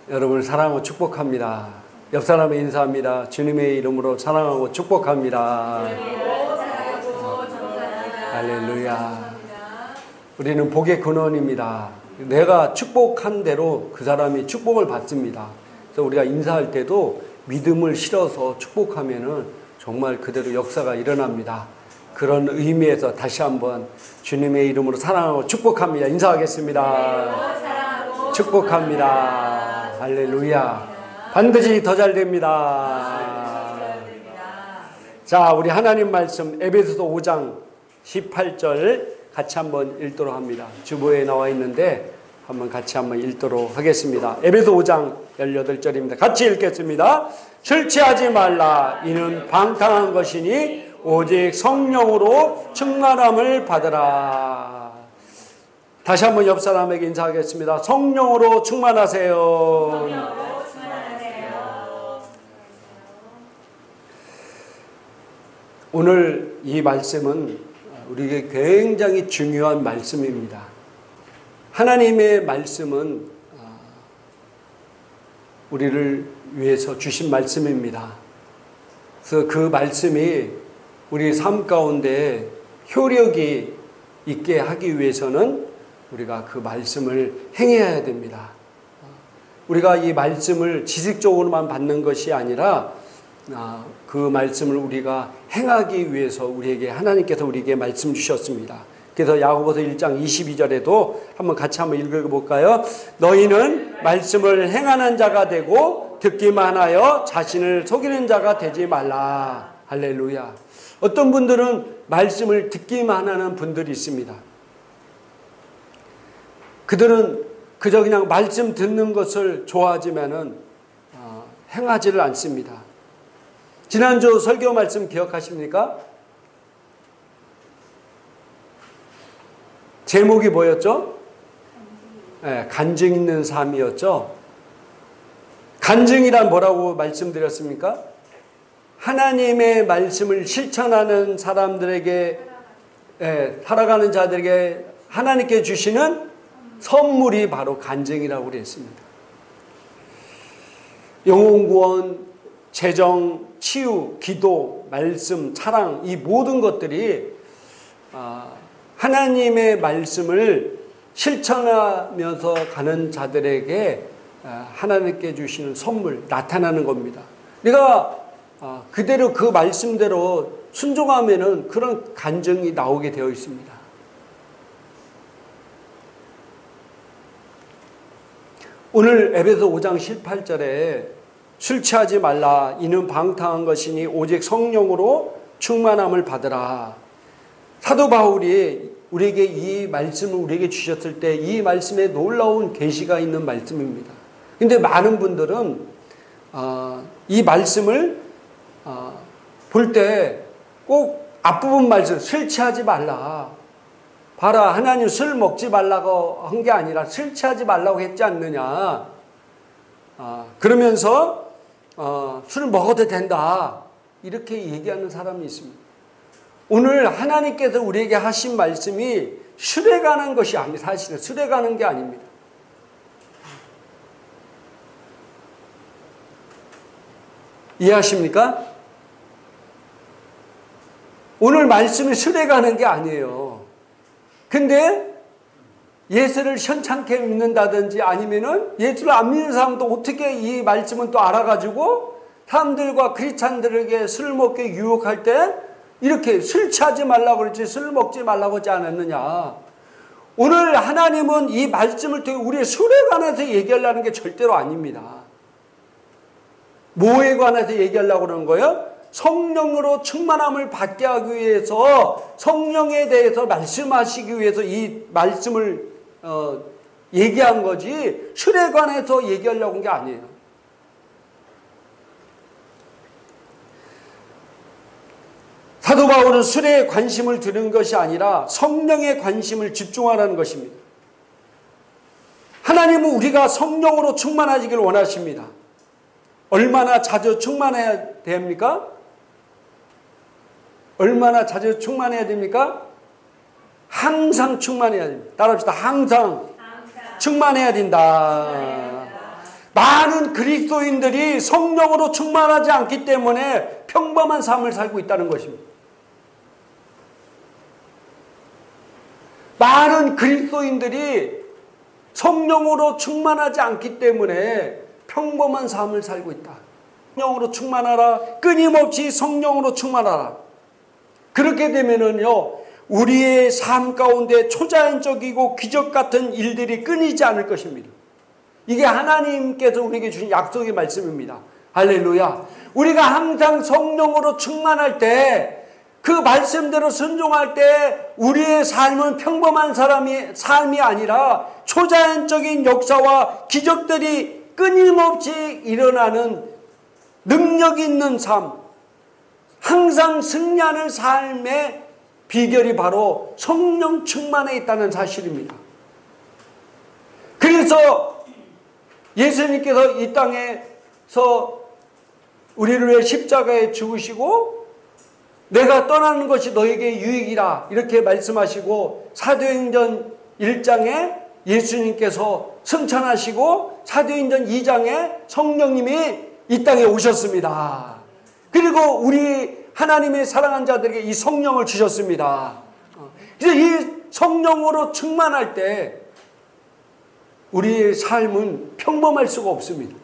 여러분을 사랑하고 축복합니다. 옆 사람에 인사합니다. 주님의 이름으로 사랑하고 축복합니다. 할렐루야. 우리는 복의 근원입니다. 내가 축복한 대로 그 사람이 축복을 받습니다. 그래서 우리가 인사할 때도 믿음을 실어서 축복하면은 정말 그대로 역사가 일어납니다. 그런 의미에서 다시 한번 주님의 이름으로 사랑하고 축복합니다. 인사하겠습니다. 축복합니다. 할렐루야. 반드시 더 잘 됩니다. 자, 우리 하나님 말씀 에베소서 5장 18절 같이 한번 읽도록 합니다. 주보에 나와 있는데 한번 같이 한번 읽도록 하겠습니다. 에베소 5장 18절입니다. 같이 읽겠습니다. 술 취하지 말라. 이는 방탕한 것이니 오직 성령으로 충만함을 받으라. 다시 한번 옆 사람에게 인사하겠습니다. 성령으로 충만하세요. 성령으로 충만하세요. 오늘 이 말씀은 우리에게 굉장히 중요한 말씀입니다. 하나님의 말씀은 우리를 위해서 주신 말씀입니다. 그래서 그 말씀이 우리 삶 가운데 효력이 있게 하기 위해서는 우리가 그 말씀을 행해야 됩니다. 우리가 이 말씀을 지식적으로만 받는 것이 아니라 그 말씀을 우리가 행하기 위해서 하나님께서 우리에게 말씀 주셨습니다. 그래서 야고보서 1장 22절에도 한번 같이 한번 읽어볼까요? 너희는 말씀을 행하는 자가 되고 듣기만 하여 자신을 속이는 자가 되지 말라. 할렐루야. 어떤 분들은 말씀을 듣기만 하는 분들이 있습니다. 그들은 그저 그냥 말씀 듣는 것을 좋아하지만은 행하지를 않습니다. 지난주 설교 말씀 기억하십니까? 제목이 뭐였죠? 네, 간증 있는 삶이었죠. 간증이란 뭐라고 말씀드렸습니까? 하나님의 말씀을 실천하는 사람들에게, 살아가는 자들에게 하나님께 주시는 선물이 바로 간증이라고 그랬습니다. 영혼구원, 재정, 치유, 기도, 말씀, 사랑, 이 모든 것들이 하나님의 말씀을 실천하면서 가는 자들에게 하나님께 주시는 선물, 나타나는 겁니다. 우리가 그대로 그 말씀대로 순종하면은 그런 간증이 나오게 되어 있습니다. 오늘 에베소 5장 18절에 술 취하지 말라. 이는 방탕한 것이니 오직 성령으로 충만함을 받으라. 사도 바울이 우리에게 이 말씀을 우리에게 주셨을 때 이 말씀에 놀라운 계시가 있는 말씀입니다. 근데 많은 분들은 이 말씀을 볼 때 꼭 앞부분 말씀 술 취하지 말라. 봐라, 하나님 술 먹지 말라고 한 게 아니라 술 취하지 말라고 했지 않느냐. 그러면서 술 먹어도 된다. 이렇게 얘기하는 사람이 있습니다. 오늘 하나님께서 우리에게 하신 말씀이 술에 관한 것이 아닙니다. 사실은 술에 관한 게 아닙니다. 이해하십니까? 오늘 말씀이 술에 관한 게 아니에요. 근데 예수를 현찮게 믿는다든지 아니면은 예수를 안 믿는 사람도 어떻게 이 말씀은 또 알아가지고 사람들과 크리스찬들에게 술 먹게 유혹할 때 이렇게 술 취하지 말라고 그랬지 술 먹지 말라고 하지 않았느냐. 오늘 하나님은 이 말씀을 통해 우리의 술에 관해서 얘기하려는 게 절대로 아닙니다. 뭐에 관해서 얘기하려고 그러는 거예요? 성령으로 충만함을 받게 하기 위해서 성령에 대해서 말씀하시기 위해서 이 말씀을 얘기한 거지 술에 관해서 얘기하려고 한 게 아니에요. 사도 바울은 술에 관심을 두는 것이 아니라 성령에 관심을 집중하라는 것입니다. 하나님은 우리가 성령으로 충만하시길 원하십니다. 얼마나 자주 충만해야 됩니까? 얼마나 자주 충만해야 됩니까? 항상 충만해야 됩니다. 따라합시다. 항상 충만해야 된다. 많은 그리스도인들이 성령으로 충만하지 않기 때문에 평범한 삶을 살고 있다는 것입니다. 많은 그리스도인들이 성령으로 충만하지 않기 때문에 평범한 삶을 살고 있다. 성령으로 충만하라. 끊임없이 성령으로 충만하라. 그렇게 되면은요, 우리의 삶 가운데 초자연적이고 기적 같은 일들이 끊이지 않을 것입니다. 이게 하나님께서 우리에게 주신 약속의 말씀입니다. 할렐루야. 우리가 항상 성령으로 충만할 때, 그 말씀대로 순종할 때 우리의 삶은 평범한 삶이 아니라 초자연적인 역사와 기적들이 끊임없이 일어나는 능력 있는 삶, 항상 승리하는 삶의 비결이 바로 성령 충만에 있다는 사실입니다. 그래서 예수님께서 이 땅에서 우리를 위해 십자가에 죽으시고 내가 떠나는 것이 너에게 유익이라 이렇게 말씀하시고, 사도행전 1장에 예수님께서 승천하시고 사도행전 2장에 성령님이 이 땅에 오셨습니다. 그리고 우리 하나님의 사랑한 자들에게 이 성령을 주셨습니다. 그래서 이 성령으로 충만할 때 우리의 삶은 평범할 수가 없습니다.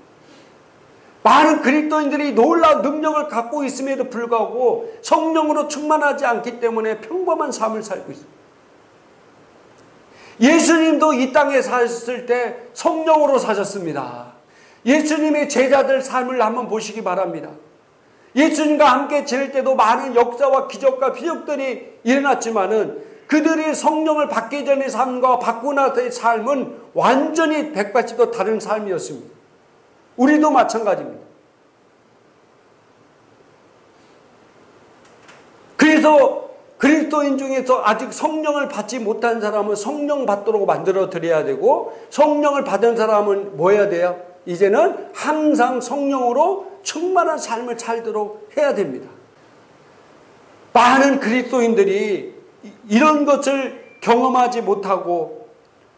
많은 그리스도인들이 놀라운 능력을 갖고 있음에도 불구하고 성령으로 충만하지 않기 때문에 평범한 삶을 살고 있습니다. 예수님도 이 땅에 사셨을 때 성령으로 사셨습니다. 예수님의 제자들 삶을 한번 보시기 바랍니다. 예수님과 함께 지낼 때도 많은 역사와 기적과 표적들이 일어났지만은 그들이 성령을 받기 전의 삶과 받고 나서의 삶은 완전히 180도 다른 삶이었습니다. 우리도 마찬가지입니다. 그래서 그리스도인 중에서 아직 성령을 받지 못한 사람은 성령 받도록 만들어 드려야 되고, 성령을 받은 사람은 뭐 해야 돼요? 이제는 항상 성령으로 충만한 삶을 살도록 해야 됩니다. 많은 그리스도인들이 이런 것을 경험하지 못하고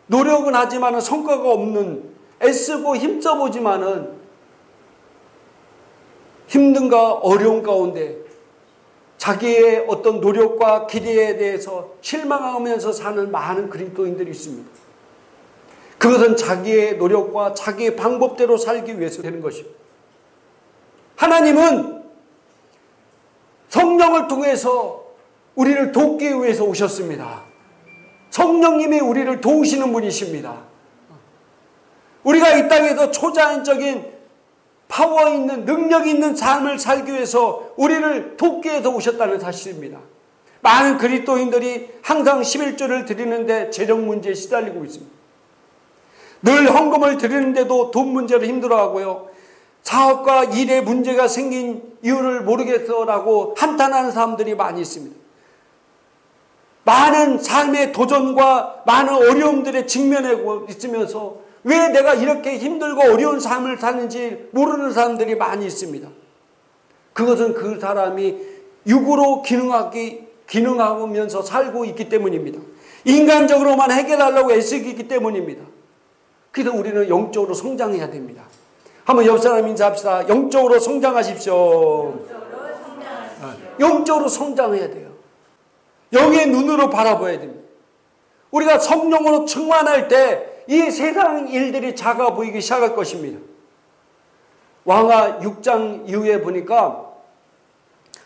노력은 하지만 성과가 없는, 애쓰고 힘써보지만은 힘든가 어려운 가운데 자기의 어떤 노력과 기대에 대해서 실망하면서 사는 많은 그리스도인들이 있습니다. 그것은 자기의 노력과 자기의 방법대로 살기 위해서 되는 것입니다. 하나님은 성령을 통해서 우리를 돕기 위해서 오셨습니다. 성령님이 우리를 도우시는 분이십니다. 우리가 이 땅에서 초자연적인 파워 있는, 능력 있는 삶을 살기 위해서 우리를 돕기 위해서 오셨다는 사실입니다. 많은 그리스도인들이 항상 11조를 드리는데 재정 문제에 시달리고 있습니다. 늘 헌금을 드리는데도 돈 문제로 힘들어하고요. 사업과 일에 문제가 생긴 이유를 모르겠어라고 한탄하는 사람들이 많이 있습니다. 많은 삶의 도전과 많은 어려움들에 직면하고 있으면서 왜 내가 이렇게 힘들고 어려운 삶을 사는지 모르는 사람들이 많이 있습니다. 그것은 그 사람이 육으로 기능하면서 살고 있기 때문입니다. 인간적으로만 해결하려고 애쓰기 때문입니다. 그래서 우리는 영적으로 성장해야 됩니다. 한번 옆 사람 인사합시다. 영적으로 성장하십시오. 영적으로 성장해야 돼요. 영의 눈으로 바라봐야 됩니다. 우리가 성령으로 충만할 때 이 세상 일들이 작아 보이기 시작할 것입니다. 왕하 6장 이후에 보니까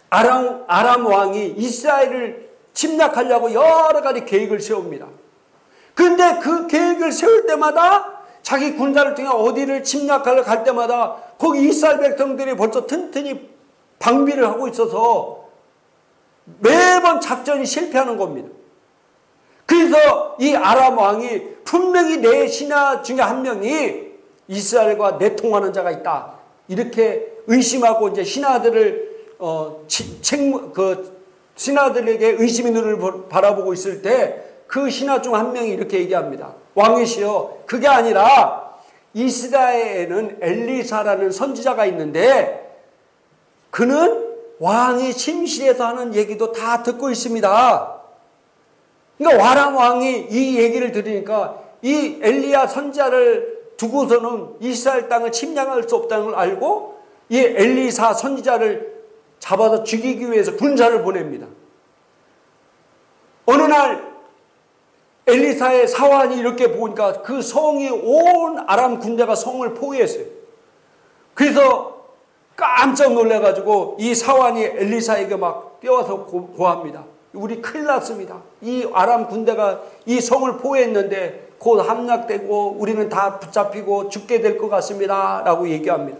아람 왕이 이스라엘을 침략하려고 여러 가지 계획을 세웁니다. 그런데 그 계획을 세울 때마다 자기 군사를 통해 어디를 침략하려 갈 때마다 거기 이스라엘 백성들이 벌써 튼튼히 방비를 하고 있어서 매번 작전이 실패하는 겁니다. 그래서 이 아람 왕이 분명히 내 신하 중에 한 명이 이스라엘과 내통하는 자가 있다, 이렇게 의심하고 이제 신하들을 신하들에게 의심의 눈을 바라보고 있을 때 그 신하 중 한 명이 이렇게 얘기합니다. 왕이시여, 그게 아니라 이스라엘에는 엘리사라는 선지자가 있는데 그는 왕이 침실에서 하는 얘기도 다 듣고 있습니다. 그러니까 아람 왕이 이 얘기를 들으니까 이 엘리야 선지자를 두고서는 이스라엘 땅을 침략할 수 없다는 걸 알고 이 엘리사 선지자를 잡아서 죽이기 위해서 군사를 보냅니다. 어느 날 엘리사의 사환이 이렇게 보니까 그 성이 온 아람 군대가 성을 포위했어요. 그래서 깜짝 놀래가지고 이 사환이 엘리사에게 막 뛰어와서 고합니다. 우리 큰일 났습니다. 이 아람 군대가 이 성을 포위했는데 곧 함락되고 우리는 다 붙잡히고 죽게 될 것 같습니다. 라고 얘기합니다.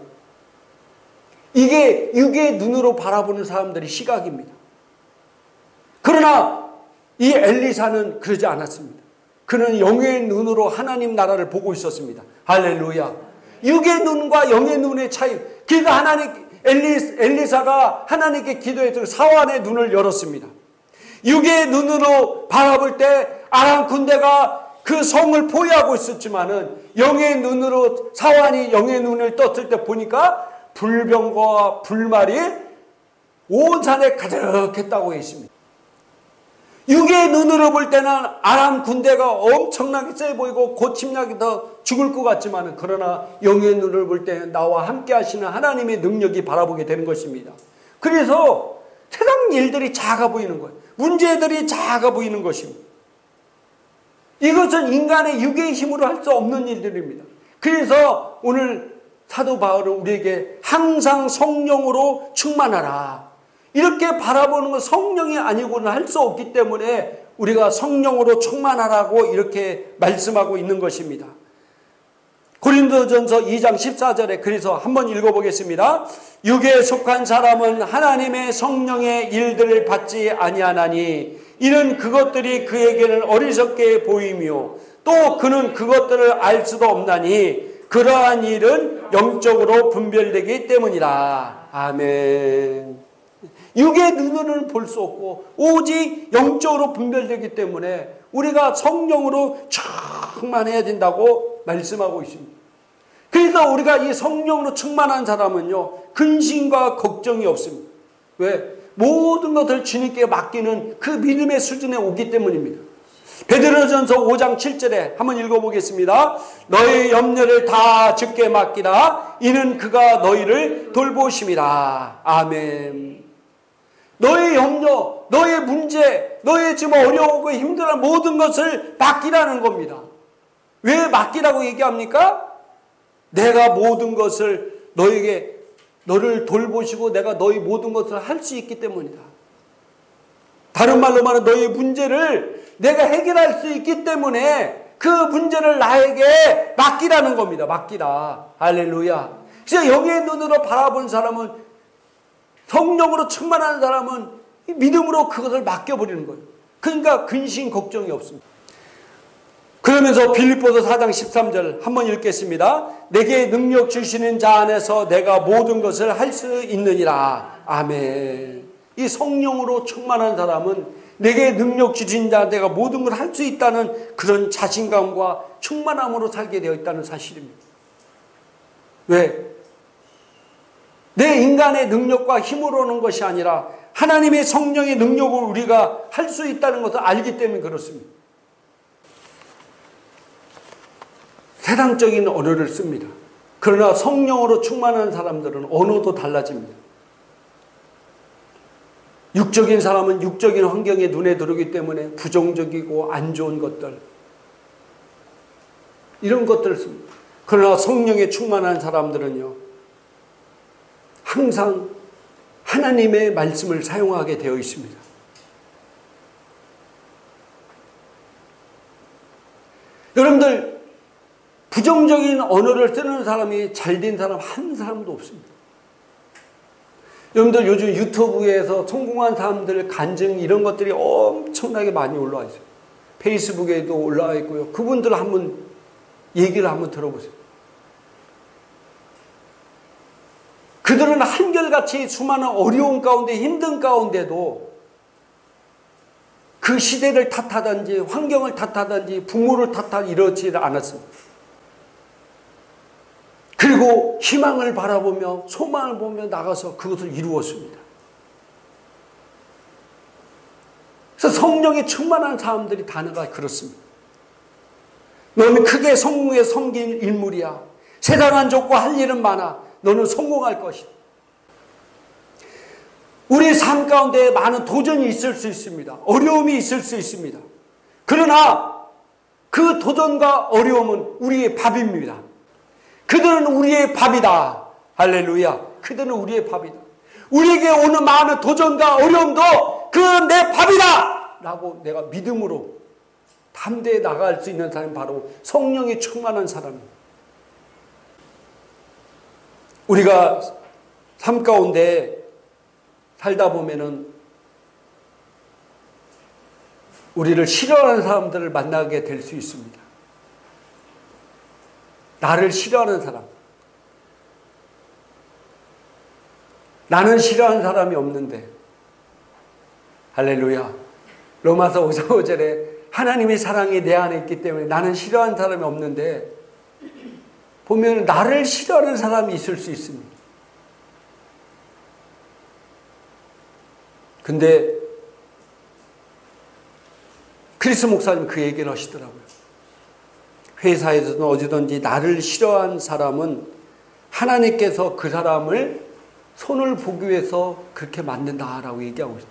이게 육의 눈으로 바라보는 사람들의 시각입니다. 그러나 이 엘리사는 그러지 않았습니다. 그는 영의 눈으로 하나님 나라를 보고 있었습니다. 할렐루야. 육의 눈과 영의 눈의 차이. 그러니까 엘리사가 하나님께 기도해서 사환의 눈을 열었습니다. 육의 눈으로 바라볼 때 아람 군대가 그 성을 포위하고 있었지만은 영의 눈으로 사환이 영의 눈을 떴을 때 보니까 불병과 불말이 온 산에 가득했다고 했습니다. 육의 눈으로 볼 때는 아람 군대가 엄청나게 세 보이고 곧 침략해서 죽을 것 같지만 그러나 영의 눈을 볼 때 나와 함께 하시는 하나님의 능력이 바라보게 되는 것입니다. 그래서 세상 일들이 작아 보이는 거예요. 문제들이 작아 보이는 것입니다. 이것은 인간의 육의 힘으로 할 수 없는 일들입니다. 그래서 오늘 사도 바울은 우리에게 항상 성령으로 충만하라. 이렇게 바라보는 건 성령이 아니고는 할 수 없기 때문에 우리가 성령으로 충만하라고 이렇게 말씀하고 있는 것입니다. 고린도전서 2장 14절에 그래서 한번 읽어보겠습니다. 육에 속한 사람은 하나님의 성령의 일들을 받지 아니하나니 이는 그것들이 그에게는 어리석게 보이며 또 그는 그것들을 알 수도 없나니 그러한 일은 영적으로 분별되기 때문이라. 아멘. 육의 눈으로는 볼 수 없고 오직 영적으로 분별되기 때문에 우리가 성령으로 충만해야 된다고 말씀하고 있습니다. 그래서 우리가 이 성령으로 충만한 사람은요 근심과 걱정이 없습니다. 왜? 모든 것을 주님께 맡기는 그 믿음의 수준에 오기 때문입니다. 베드로전서 5장 7절에 한번 읽어보겠습니다. 너의 염려를 다 주께 맡기라. 이는 그가 너희를 돌보심이라. 아멘. 너의 염려, 너의 문제, 너의 지금 어려우고 힘들어하는 모든 것을 맡기라는 겁니다. 왜 맡기라고 얘기합니까? 내가 모든 것을 너를 돌보시고 내가 너의 모든 것을 할 수 있기 때문이다. 다른 말로 말하면 너의 문제를 내가 해결할 수 있기 때문에 그 문제를 나에게 맡기라는 겁니다. 맡기라. 할렐루야. 그래서 영의 눈으로 바라본 사람은 성령으로 충만한 사람은 믿음으로 그것을 맡겨버리는 거예요. 그러니까 근심 걱정이 없습니다. 그러면서 빌립보서 4장 13절 한번 읽겠습니다. 내게 능력 주시는 자 안에서 내가 모든 것을 할 수 있느니라. 아멘. 이 성령으로 충만한 사람은 내게 능력 주신 자 내가 모든 걸 할 수 있다는 그런 자신감과 충만함으로 살게 되어 있다는 사실입니다. 왜? 내 인간의 능력과 힘으로 오는 것이 아니라 하나님의 성령의 능력을 우리가 할 수 있다는 것을 알기 때문에 그렇습니다. 세상적인 언어를 씁니다. 그러나 성령으로 충만한 사람들은 언어도 달라집니다. 육적인 사람은 육적인 환경에 눈에 들어오기 때문에 부정적이고 안 좋은 것들 이런 것들을 씁니다. 그러나 성령에 충만한 사람들은요 항상 하나님의 말씀을 사용하게 되어 있습니다. 여러분들 부정적인 언어를 쓰는 사람이 잘된 사람 한 사람도 없습니다. 여러분들 요즘 유튜브에서 성공한 사람들 간증 이런 것들이 엄청나게 많이 올라와 있어요. 페이스북에도 올라와 있고요. 그분들 한번 얘기를 한번 들어보세요. 그들은 한결같이 수많은 어려운 가운데 힘든 가운데도 그 시대를 탓하든지 환경을 탓하든지 부모를 탓하든지 이러지 않았습니다. 그리고 희망을 바라보며 소망을 보며 나가서 그것을 이루었습니다. 그래서 성령에 충만한 사람들이 단어가 그렇습니다. 너는 크게 성공에 섬긴 인물이야. 세상 안 좋고 할 일은 많아. 너는 성공할 것이다. 우리의 삶 가운데 많은 도전이 있을 수 있습니다. 어려움이 있을 수 있습니다. 그러나 그 도전과 어려움은 우리의 밥입니다. 그들은 우리의 밥이다. 할렐루야. 그들은 우리의 밥이다. 우리에게 오는 많은 도전과 어려움도 그건 내 밥이다 라고 내가 믿음으로 담대히 나갈 수 있는 사람이 바로 성령이 충만한 사람입니다. 우리가 삶 가운데 살다 보면은 우리를 싫어하는 사람들을 만나게 될 수 있습니다. 나를 싫어하는 사람. 나는 싫어하는 사람이 없는데. 할렐루야. 로마서 5절에 하나님의 사랑이 내 안에 있기 때문에 나는 싫어하는 사람이 없는데, 보면 나를 싫어하는 사람이 있을 수 있습니다. 근데 크리스 목사님 그 얘기를 하시더라고요. 회사에서든 어디든지 나를 싫어한 사람은 하나님께서 그 사람을 손을 보기 위해서 그렇게 만든다라고 얘기하고 있어요.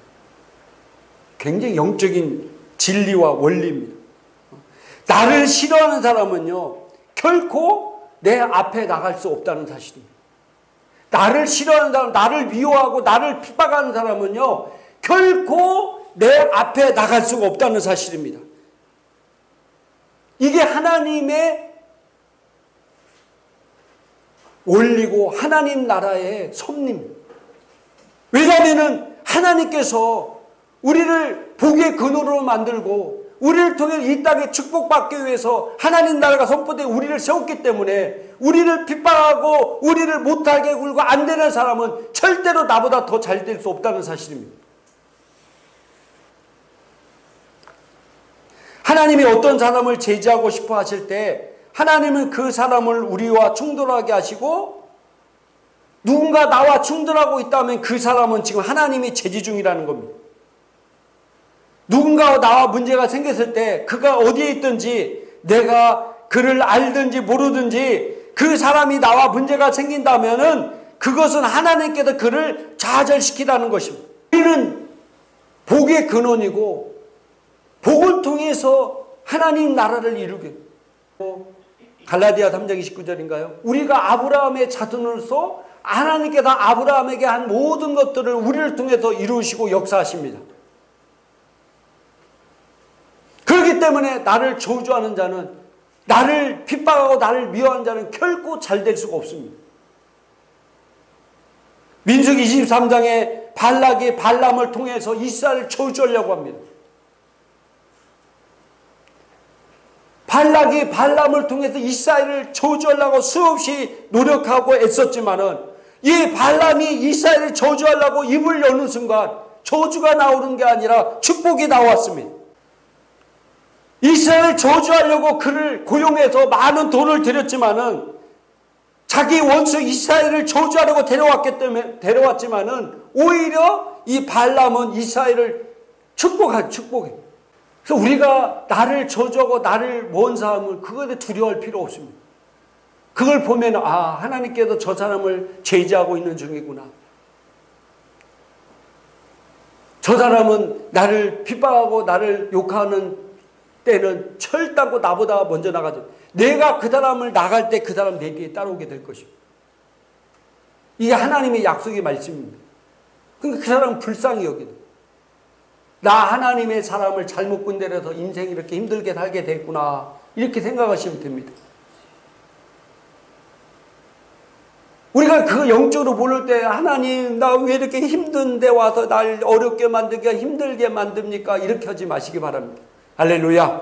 굉장히 영적인 진리와 원리입니다. 나를 싫어하는 사람은요, 결코 내 앞에 나갈 수 없다는 사실입니다. 나를 싫어하는 사람, 나를 미워하고 나를 핍박하는 사람은요, 결코 내 앞에 나갈 수가 없다는 사실입니다. 이게 하나님의 원리고 하나님 나라의 섭리입니다. 왜냐하면 하나님께서 우리를 복의 근원으로 만들고 우리를 통해 이 땅에 축복받기 위해서 하나님 나라가 선포되어 우리를 세웠기 때문에 우리를 핍박하고 우리를 못하게 굴고 안 되는 사람은 절대로 나보다 더 잘 될 수 없다는 사실입니다. 하나님이 어떤 사람을 제지하고 싶어 하실 때 하나님은 그 사람을 우리와 충돌하게 하시고, 누군가 나와 충돌하고 있다면 그 사람은 지금 하나님이 제지 중이라는 겁니다. 누군가와 나와 문제가 생겼을 때 그가 어디에 있든지 내가 그를 알든지 모르든지 그 사람이 나와 문제가 생긴다면은 그것은 하나님께서 그를 좌절시키라는 것입니다. 우리는 복의 근원이고 복을 통해서 하나님 나라를 이루게. 갈라디아 3장 29절인가요? 우리가 아브라함의 자손으로서 하나님께서 아브라함에게 한 모든 것들을 우리를 통해서 이루시고 역사하십니다. 그렇기 때문에 나를 저주하는 자는, 나를 핍박하고 나를 미워하는 자는 결코 잘 될 수가 없습니다. 민수기 23장에 발락이 발람을 통해서 이스라엘을 저주하려고 합니다. 발락이 발람을 통해서 이스라엘을 저주하려고 수없이 노력하고 애썼지만은 이 발람이 이스라엘을 저주하려고 입을 여는 순간 저주가 나오는 게 아니라 축복이 나왔습니다. 이스라엘을 저주하려고 그를 고용해서 많은 돈을 들였지만은 자기 원수 이스라엘을 저주하려고 데려왔지만은 오히려 이 발람은 이스라엘을 축복해. 그래서 우리가 나를 저주하고 나를 모은 사람은 그것에 두려워할 필요 없습니다. 그걸 보면 하나님께서 저 사람을 제지하고 있는 중이구나. 저 사람은 나를 핍박하고 나를 욕하는 때는 철다고 나보다 먼저 나가죠. 내가 그 사람을 나갈 때 그 사람 내 뒤에 따라오게 될 것입니다. 이게 하나님의 약속의 말씀입니다. 그러니까 그 사람은 불쌍히 여기다. 나 하나님의 사람을 잘못 군대라서 인생이 이렇게 힘들게 살게 됐구나, 이렇게 생각하시면 됩니다. 우리가 그 영적으로 보낼 때 하나님 나 왜 이렇게 힘든 데 와서 날 어렵게 만들게 힘들게 만듭니까? 이렇게 하지 마시기 바랍니다. 할렐루야.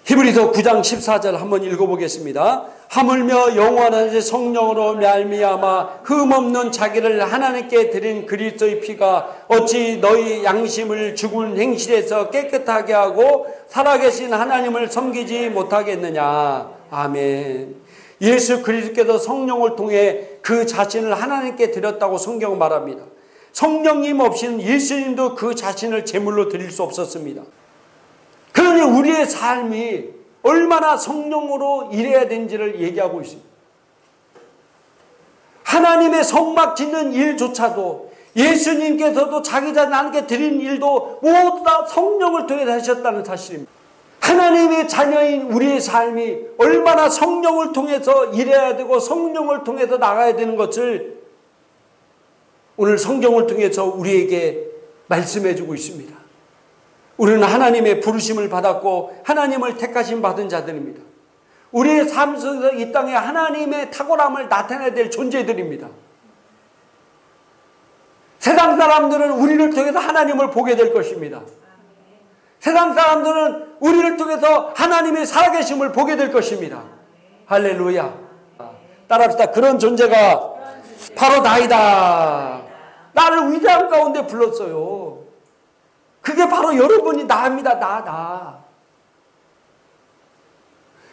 히브리서 9장 14절 한번 읽어보겠습니다. 하물며 영원한 성령으로 말미암아 흠없는 자기를 하나님께 드린 그리스도의 피가 어찌 너희 양심을 죽은 행실에서 깨끗하게 하고 살아계신 하나님을 섬기지 못하겠느냐. 아멘. 예수 그리스도께서 성령을 통해 그 자신을 하나님께 드렸다고 성경은 말합니다. 성령님 없이는 예수님도 그 자신을 제물로 드릴 수 없었습니다. 그러니 우리의 삶이 얼마나 성령으로 일해야 되는지를 얘기하고 있습니다. 하나님의 성막 짓는 일조차도 예수님께서도 자기 자신 하나님께 드린 일도 모두 다 성령을 통해서 하셨다는 사실입니다. 하나님의 자녀인 우리의 삶이 얼마나 성령을 통해서 일해야 되고 성령을 통해서 나가야 되는 것을 오늘 성경을 통해서 우리에게 말씀해 주고 있습니다. 우리는 하나님의 부르심을 받았고 하나님을 택하심 받은 자들입니다. 우리의 삶 속에서 이 땅에 하나님의 탁월함을 나타내야 될 존재들입니다. 세상 사람들은 우리를 통해서 하나님을 보게 될 것입니다. 세상 사람들은 우리를 통해서 하나님의 살아계심을 보게 될 것입니다. 할렐루야. 따라합시다. 그런 존재가 바로 나이다. 나를 위대한 가운데 불렀어요. 그게 바로 여러분이 나입니다. 나.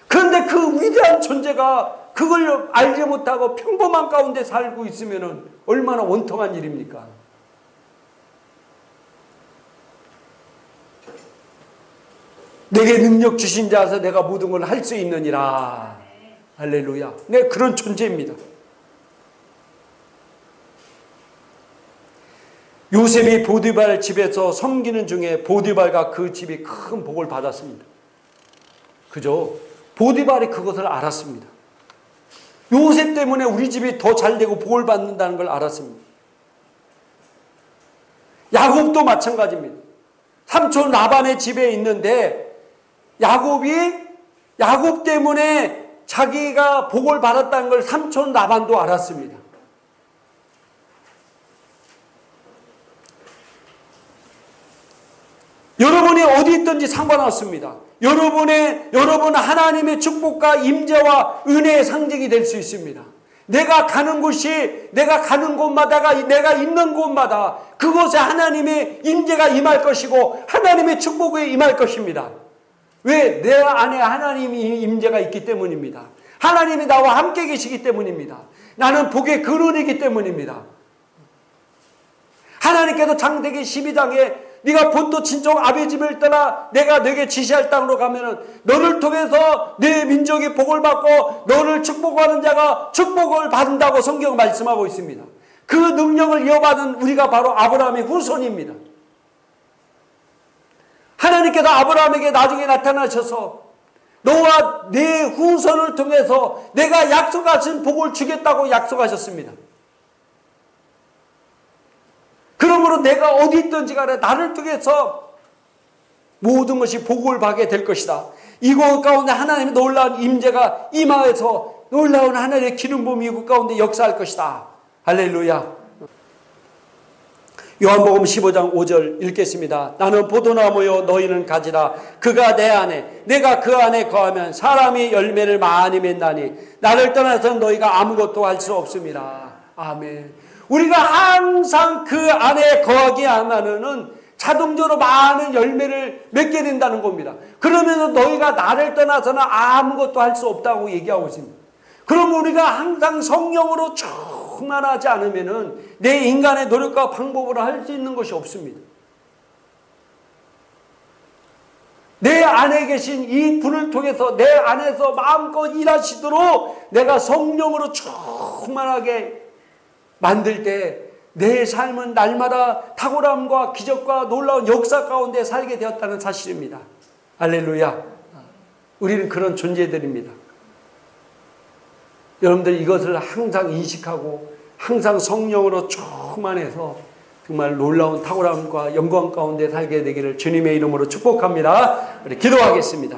그런데 그 위대한 존재가 그걸 알지 못하고 평범한 가운데 살고 있으면 얼마나 원통한 일입니까? 내게 능력 주신 자에서 내가 모든 걸 할 수 있느니라. 할렐루야. 네, 그런 존재입니다. 요셉이 보디발 집에서 섬기는 중에 보디발과 그 집이 큰 복을 받았습니다. 그죠? 보디발이 그것을 알았습니다. 요셉 때문에 우리 집이 더 잘되고 복을 받는다는 걸 알았습니다. 야곱도 마찬가지입니다. 삼촌 라반의 집에 있는데 야곱 때문에 자기가 복을 받았다는 걸 삼촌 라반도 알았습니다. 여러분이 어디 있든지 상관없습니다. 여러분은 하나님의 축복과 임재와 은혜의 상징이 될 수 있습니다. 내가 가는 곳이, 내가 가는 곳마다, 내가 있는 곳마다 그곳에 하나님의 임재가 임할 것이고 하나님의 축복이 임할 것입니다. 왜? 내 안에 하나님의 임재가 있기 때문입니다. 하나님이 나와 함께 계시기 때문입니다. 나는 복의 근원이기 때문입니다. 하나님께서 창세기 12장에 네가 본토 친족 아비 집을 떠나 내가 네게 지시할 땅으로 가면은 너를 통해서 네 민족이 복을 받고 너를 축복하는 자가 축복을 받는다고 성경 말씀하고 있습니다. 그 능력을 이어받은 우리가 바로 아브라함의 후손입니다. 하나님께서 아브라함에게 나중에 나타나셔서 너와 네 후손을 통해서 내가 약속하신 복을 주겠다고 약속하셨습니다. 그러므로 내가 어디 있든지 간에 나를 통해서 모든 것이 복을 받게 될 것이다. 이곳 가운데 하나님의 놀라운 임재가 임하여서 놀라운 하늘의 기름 부음이 이곳 가운데 역사할 것이다. 할렐루야. 요한복음 15장 5절 읽겠습니다. 나는 포도나무요 너희는 가지라. 그가 내 안에 내가 그 안에 거하면 사람이 열매를 많이 맺나니 나를 떠나서 너희가 아무것도 할 수 없습니다. 아멘. 우리가 항상 그 안에 거하기 하면은 자동적으로 많은 열매를 맺게 된다는 겁니다. 그러면서 너희가 나를 떠나서는 아무것도 할 수 없다고 얘기하고 있습니다. 그럼 우리가 항상 성령으로 충만하지 않으면은 내 인간의 노력과 방법으로 할 수 있는 것이 없습니다. 내 안에 계신 이 분을 통해서 내 안에서 마음껏 일하시도록 내가 성령으로 충만하게 만들 때 내 삶은 날마다 탁월함과 기적과 놀라운 역사 가운데 살게 되었다는 사실입니다. 할렐루야. 우리는 그런 존재들입니다. 여러분들 이것을 항상 인식하고 항상 성령으로 충만해서 정말 놀라운 탁월함과 영광 가운데 살게 되기를 주님의 이름으로 축복합니다. 우리 기도하겠습니다.